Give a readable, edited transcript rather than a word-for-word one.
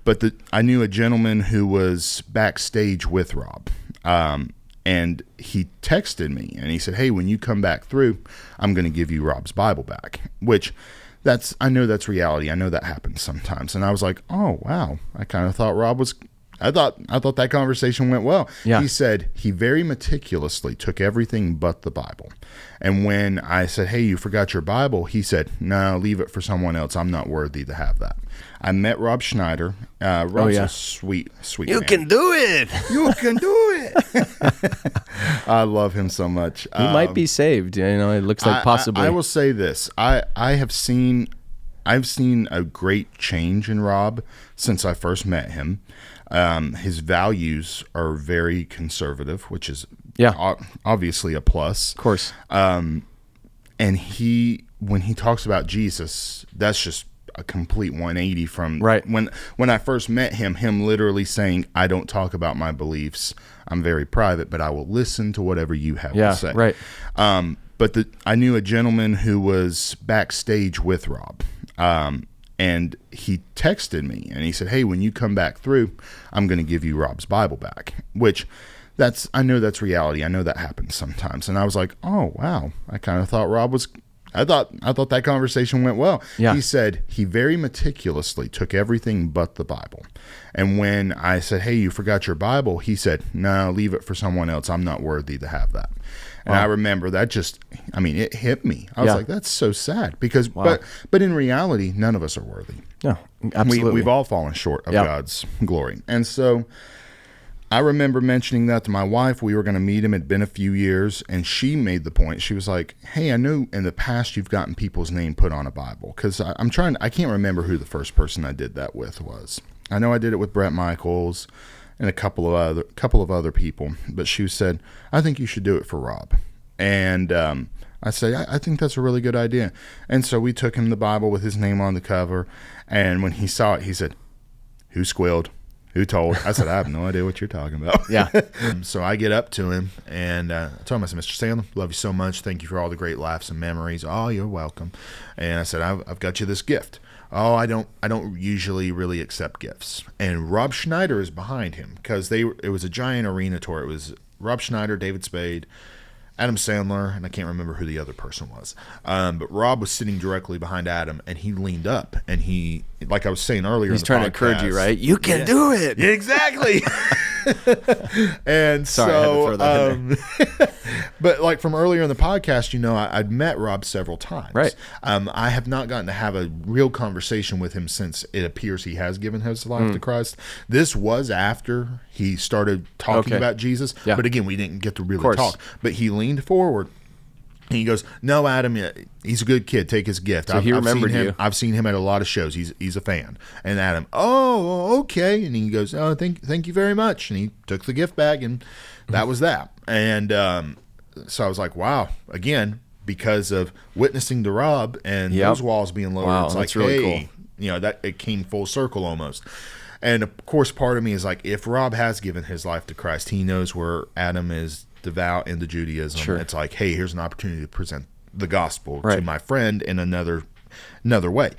But I knew a gentleman who was backstage with Rob. And he texted me and he said, hey, when you come back through, I'm going to give you Rob's Bible back, which I know that's reality. I know that happens sometimes. And I was like, oh, wow. I kind of thought I thought that conversation went well. Yeah. He said he very meticulously took everything but the Bible. And when I said, hey, you forgot your Bible, he said, no, leave it for someone else. I'm not worthy to have that. I met Rob Schneider. Rob's a sweet You man. can do it. You can do it. I love him so much. He might be saved. It looks like possibly. I will say this. I've seen a great change in Rob since I first met him. His values are very conservative, which is obviously a plus. Of course. And when he talks about Jesus, that's just a complete 180 from when I first met him literally saying, I don't talk about my beliefs. I'm very private, but I will listen to whatever you have to say. Right. But I knew a gentleman who was backstage with Rob. And he texted me and he said, hey, when you come back through, I'm going to give you Rob's Bible back, which I know that's reality. I know that happens sometimes. And I was like, oh, wow. I kind of thought I thought that conversation went well. Yeah. He said he very meticulously took everything but the Bible. And when I said, hey, you forgot your Bible, he said, no, leave it for someone else. I'm not worthy to have that. And I remember that it hit me. I was like, that's so sad because, but in reality, none of us are worthy. No, absolutely. We've all fallen short of God's glory. And so I remember mentioning that to my wife. We were going to meet him. It'd been a few years, and she made the point. She was like, hey, I know in the past you've gotten people's name put on a Bible, because I can't remember who the first person I did that with was. I know I did it with Brett Michaels and a couple of other people, but she said, I think you should do it for Rob. And I said, I think that's a really good idea. And so we took him the Bible with his name on the cover, and when he saw it, he said, who squealed? Who told? I said, I have no idea what you're talking about. Yeah. So I get up to him, and I told him, I said, Mr. Sandler, love you so much. Thank you for all the great laughs and memories. Oh, you're welcome. And I said, I've got you this gift. Oh, I don't usually really accept gifts. And Rob Schneider is behind him, because it was a giant arena tour. It was Rob Schneider, David Spade, Adam Sandler, and I can't remember who the other person was. But Rob was sitting directly behind Adam, and he leaned up, and he, like I was saying earlier, he's trying to encourage you, right? You can do it. Yeah, exactly. And sorry, I had to throw that in there. But like from earlier in the podcast, I'd met Rob several times. Right. I have not gotten to have a real conversation with him since it appears he has given his life to Christ. This was after he started talking about Jesus. Yeah. But again, we didn't get to really talk. But he leaned forward. And he goes, no, Adam, he's a good kid. Take his gift. So he remembered you. I've seen him at a lot of shows. He's a fan. And Adam, oh, okay. And he goes, oh, thank you very much. And he took the gift bag, and that was that. And so I was like, wow. Again, because of witnessing to Rob and those walls being lowered, it's like, really cool. That it came full circle almost. And of course, part of me is like, if Rob has given his life to Christ, he knows where Adam is devout into Judaism. Sure. It's like, hey, here's an opportunity to present the gospel to my friend in another way.